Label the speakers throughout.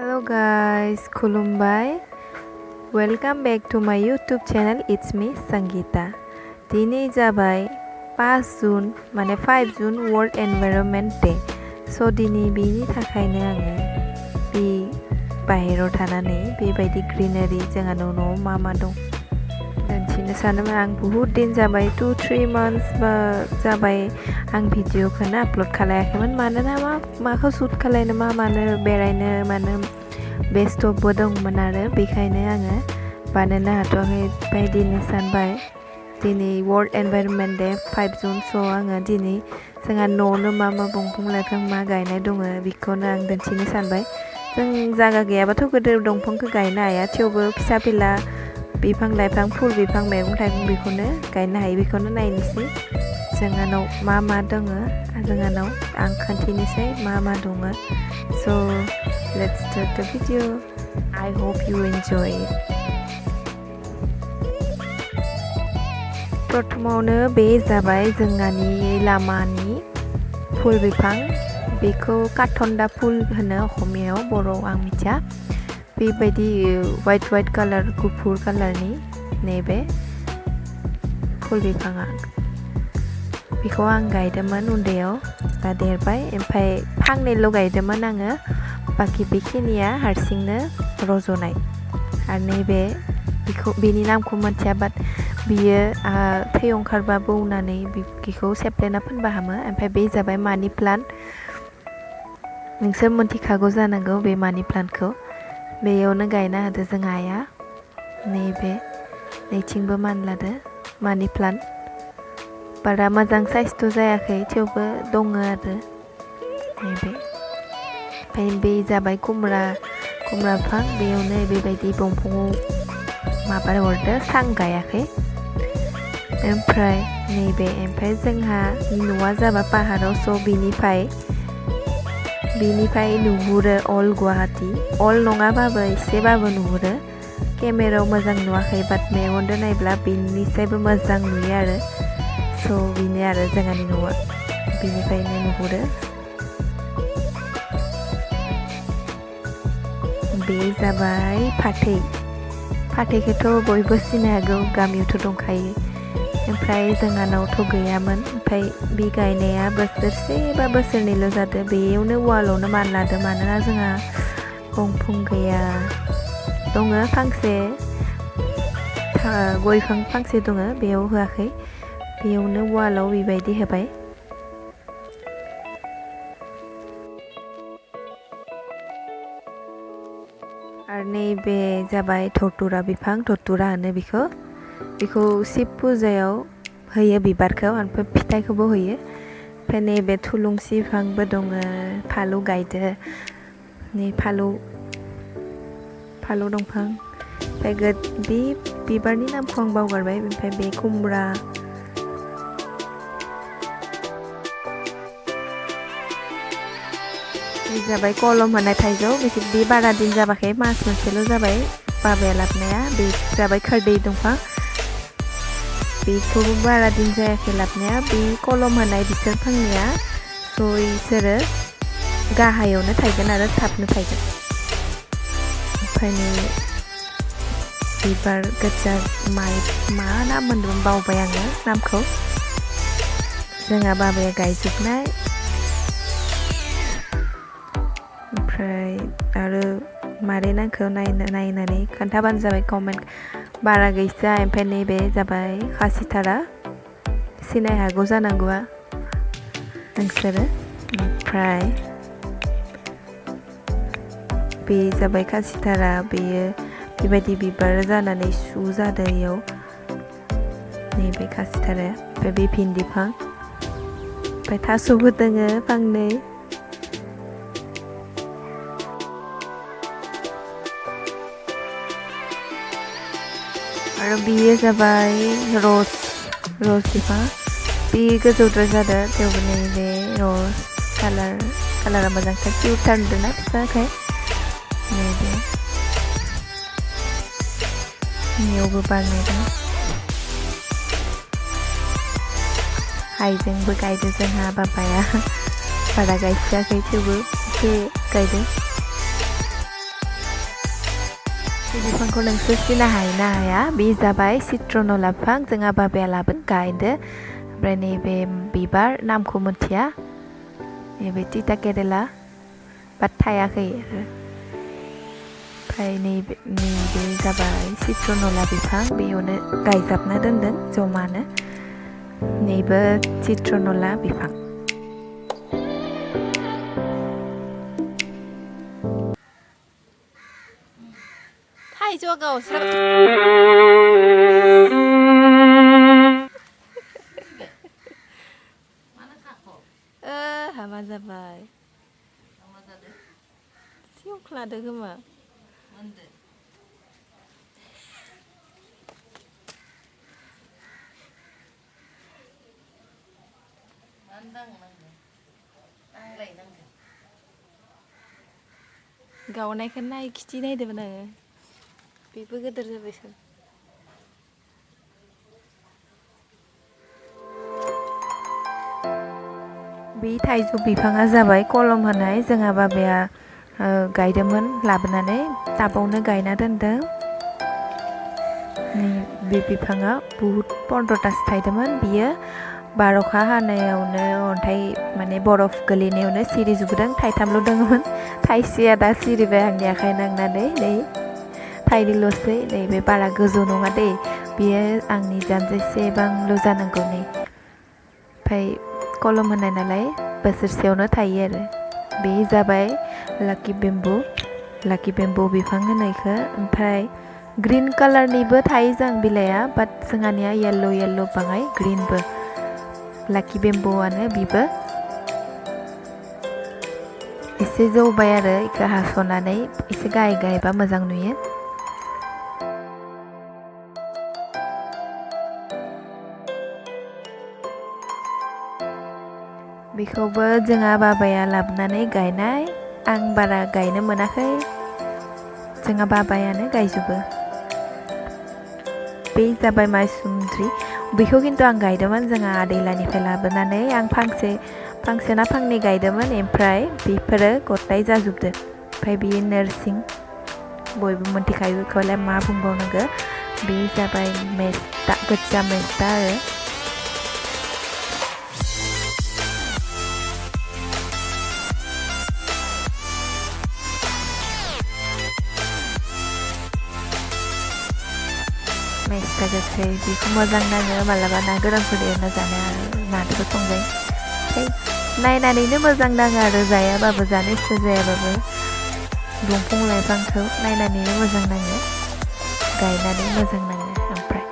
Speaker 1: Hello guys, Khulumbai. Welcome back to my YouTube channel. It's me Sangeeta. दिनै जाबाय 5 जुन माने 5 जुन World Environment Day. So दिनै बेनि थाखायनो आङो बे बाहेराव थानानै बेबायदि ग्रीनारि जोंहानाव न'आव मा दं दिन्थिनो सानोमोन आं बहुत दिन जाबाय 2-3 months बा जाबाय आं भिडिअखौनो आपलोड खालायाखैमोन मानोना माखौ शुट खालायनो मानो बेरायनो मानो बेस्थ'बो दंमोन आरो बेखायनो आङो बानायनो हाथ'वाखै ओमफ्राय दिनै सानबाय दिनै वर्ल्ड एनभाइरनमेन्ट डे 5 जुन स' आङो दिनै जोंहा न'आवनो मा दंफां लाइफां मा गायनाय दङ बेखौनो आं दिन्थिनो सानबाय जों जायगा गैयाबाथ' गोदोर दंफांखौ गायनो हाया थेवबो फिसा फिला बिफां लाइफां फुल बिफां मैगं थाइगं बेखौनो गायनो हायो बेखौनो नायनोसै जोंहानाव मा दङ जोंहानाव आं खोन्थिनोसै मा दङ so let's start the video. I hope you enjoy it. प्रथमावनो बे जाबाय जोंहानि लामानि फुल बिफां बेखौ काटन्दा फुल होनो असमियाव बर'आव आं मिथिया बेबायदि वाइट कालार गुफुर कालारनि नैबे फुल बिफाङा बेखौ आं गायदोंमोन उन्दैयाव दा देरबाय ओमफ्राय फांनैल' गायदोंमोन आङो बाखि बेखिनिया हारसिंनो रज'नाय आरो नैबे बेनि नामखौ मिथिया बाट बियो थै ओंखारबा बौनानै बेखौ सेफ्लेना फोनबा हामो ओमफ्राय बे जाबाय मानि प्लान्ट नोंसोर मिन्थिखागौ जानांगौ बे मानि प्लान्टखौ बेयावनो गायना होदो जों आइया नैथिंबो मानलादो मानि प्लान्ट बारा मोजां साइसथ' जायाखै थेवबो दङ आरो नैबे ओमफ्राय बे जाबाय खुमब्रा बिफां बेयावनो बेबायदि दंफाङाव माबा हरदो सां गायाखै ओमफ्राय जोंहा न'आ जाबा पाहाराव स' बिनिफ्राय नुहुरो अल गुवाहाटी अल नङाबाबो एसेबाबो नुहुरो केमेरायाव मोजां नुवाखै बाट मेगनजों नायब्ला बिनिफ्रायबो मोजां नुयो आरो स' बेनो आरो जोंहानि न'आ बिनिफ्रायनो नुहुरो बे जाबाय फाथैखौथ' बयबो सिनायगौ गामियावथ' दंखायो ओमफ्राय जोंहानावथ' गैयामोन ओमफ्राय बे गायनाया बोसोरसे बा बोसोरनैल' जादों बेयावनो वालावनो मानलादो मानोना जोंहा दंफां गैया दङ फांसे गय बिफां फांसे दङ बेयाव होआखै बेयावनो वालाव बेबायदि होबाय आरो नैबे जाबाय धतुरा बिफां धतुरा होनो बेखौ शिब फुजायाव होयो बिबारखौ ओमफ्राय फिथाइखौबो होयो ओमफ्राय नैबे थुलुंसि बिफांबो दङ फालौ गायदो नै फालौ दंफां ओमफ्राय बे बिबारनि नामखौ आं बावगारबाय ओमफ्राय बे खुमब्रा बे जाबाय कलम होनाय थाइजौ बे बारा दिन जाबाखै मास मोनसेल' जाबाय बाबाया लाबोनाया बे जाबाय खोरदै दंफां बेखौबो बारा दिन जायाखै लाबोनाया बे कलम होनाय बिसोर फांनिया स' बिसोरो गाहायावनो थायगोन आरो थाबनो थायगोन ओमफ्राय बिबार गोजा मा नाम मोनदोंमोन बावबाय आङो नामखौ जोंहा बाबाया गायजोबनाय ओमफ्राय आरो मारै नांखौ नायनानै खोन्थाबानो जाबाय कमेन्ट बारा गैसा ओमफ्राय नैबे जाबाय खासिथारा सिनाय हागौ जानांगौआ नोंसोरो ओमफ्राय बे जाबाय खासिथारा बेयो बेबायदि बिबार जानानै सु जादों इयाव नैबे खासिथाराया ओमफ्राय बे भिन्दि बिफां ओमफ्राय थास'बो दोङो फांनै आरो बेयो जाबाय रस बिफां बे गोजौद्राय जादों थेवबो नैबे रस कालारा मोजांथार किउटार नुदोंना फिसाखाय नैबे बेयावबो बारनाय दं हाइजेंबो गायदों जोंहा बाबाया बारा गायस्रायाखै थेवबो एसे गायदों बे बिफांखौ नोंसोर सिना हायोना हाया? बे जाबाय सिट्रनला बिफां जोंहा बाबाया लाबोन गायदो ओमफ्राय नैबे बिबार नामखौ मिथिया नैबे तिता केरेला बाट थायाखै आरो ओमफ्राय नैबे जाबाय सिट्रनला बिफां बेयावनो गायजाबना दोनदों जमानो नैबे सिट्रनला बिफां थाइजौआ गावस्रा हामा जाबाय सेवख्लादो खोमा गावनायखौ नाय खिथि नायदोंमोन आङो बेबो गोदोर जाबाय सन बे थाइजौ बिफाङा जाबाय कलम होनाय जोंहा बाबाया गायदोंमोन लाबोनानै टाबावनो गायना दोनदों बे बिफाङा बुहुत 15तासो थायदोंमोन बियो बार'खा हानायावनो अन्थाइ माने बरफ गोलैनायावनो सिरिजोबदों थाइथामल' दङमोन थाइसेया दा सिरिबाय आंनि आखाइ नांनानै नै थाइनैल'सै नैबे बारा गोजौ नङा दे बियो आंनि जानजिसेबांल' जानांगौ नै ओमफ्राय कलम होनाय नालाय बोसोरसेयावनो थायो आरो बे जाबाय लाकि बेम्बु बिफां होनायखौ ओमफ्राय ग्रीन कालारनिबो थायो जों बिलाइआ बाट जोंहानिया येल्ल' बाङाय ग्रीनबो लाकि बेम्बुआनो बिबो एसे जौबाय आरो इखौ हास'नानै एसे गायबा मोजां नुयो बेखौबो जोंहा बाबाया लाबोनानै गायनाय आं बारा गायनो मोनाखै जोंहा बाबायानो गायजोबो बे जाबाय माइसुन्द्रि बेखौ खिन्थु आं गायदोंमोन जोंहा आदैलानिफ्राय लाबोनानै आं फांसे ना फांनै गायदोंमोन ओमफ्राय बेफोरो गथाय जाजोबदो ओमफ्राय बेयो नोरसिं बयबो मोनथिखायो बेखौलाय मा बुंबावनांगौ बे जाबाय मेस्टा गोजा मेस्टा आरो मेस्टा गोखै बेखौ मोजां नाङो मालाबा ना गोरानफोर एवना जानो नाजोंबो संजायो ओमफ्राय नायनानैनो मोजां नाङो आरो जायाबाबो जानो इच्छा जायाबाबो दंफां लाइफांखौ नायनानैनो मोजां नाङो गायनानै मोजां नाङो ओमफ्राय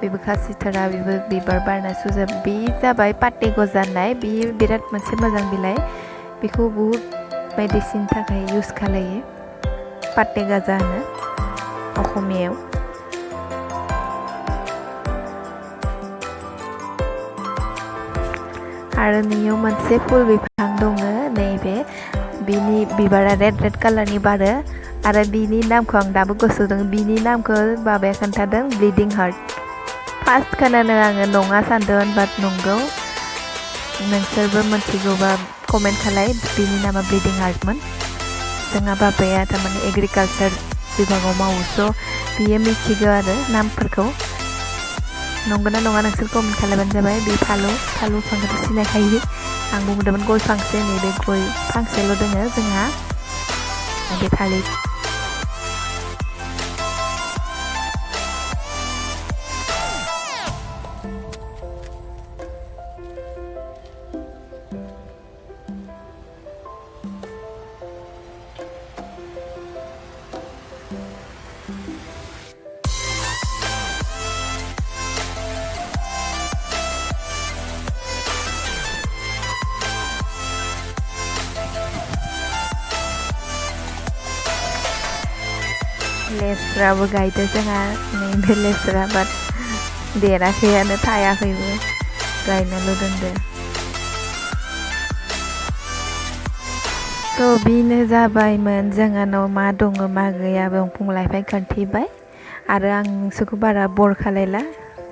Speaker 1: बेबो खासिथारा बेबो बिबार बारना सुजा बे जाबाय पाते गजानाय बेयो बिराद मोनसे मोजां बिलाइ बेखौ बुहुत मेडिसिन थाखाय इउज खालायो पाते गाजा होनो असमियाव आरो नैयाव मोनसे फुल बिफां दङ नैबे बिनि बिबारा रेड कालारनि बारो आरो बिनि नामखौ आं दाबो गोसोआव दं बिनि नामखौ बाबाया खोन्थादों ब्लिडिं हार्ट फार्स्ट खोनानो आङो नङा सानदोंमोन बाट नंगौ नोंसोरबो मिथिगौबा कमेन्ट खालाय बिनि नामा ब्लिडिं हार्टमोन जोंहा बाबाया थारमाने एग्रिकालचार बिभागाव मावो स' बियो मिथिगौ आरो नामफोरखौ नंगौना नङा नोंसोर कमेन्ट खालामबानो जाबाय बे फालु बिफांखौथ' सिनायखायो आं बुंदोंमोन गय फांसे नैबे गय फांसेल' दङ जोंहा बे थालिर लेस्राबो गायदो जोंहा नैबे लेस्रा बाट देराखैयानो थायाखैबो गायनाल' दोनदो स' बेनो जाबायमोन जोंहानाव मा दङ मा गैया दंफां लाइफां खोन्थिबाय आरो आं नोंसोरखौ बारा बर खालायला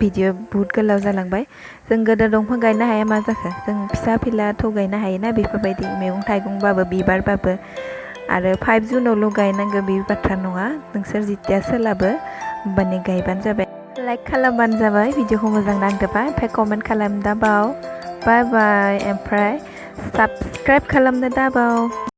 Speaker 1: भिडिअ बुहुत गोलाव जालांबाय जों गोदो दंफां गायनो हाया मा जाखो जों फिसा फिलाथ' गायनो हायोना बेफोरबायदि मैगं थाइगंबाबो बिबारबाबो आरो 5 जुनावल' गायनांगौ बे बाथ्रा नङा नोंसोर जिथिया सोलाबो होमबानो गायबानो जाबाय लाइक खालामबानो जाबाय भिडिअखौ मोजां नांदोंबा ओमफ्राय कमेन्ट खालाम दाबाव बाय बाय ओमफ्राय साबस्क्राइब खालामनो दाबाव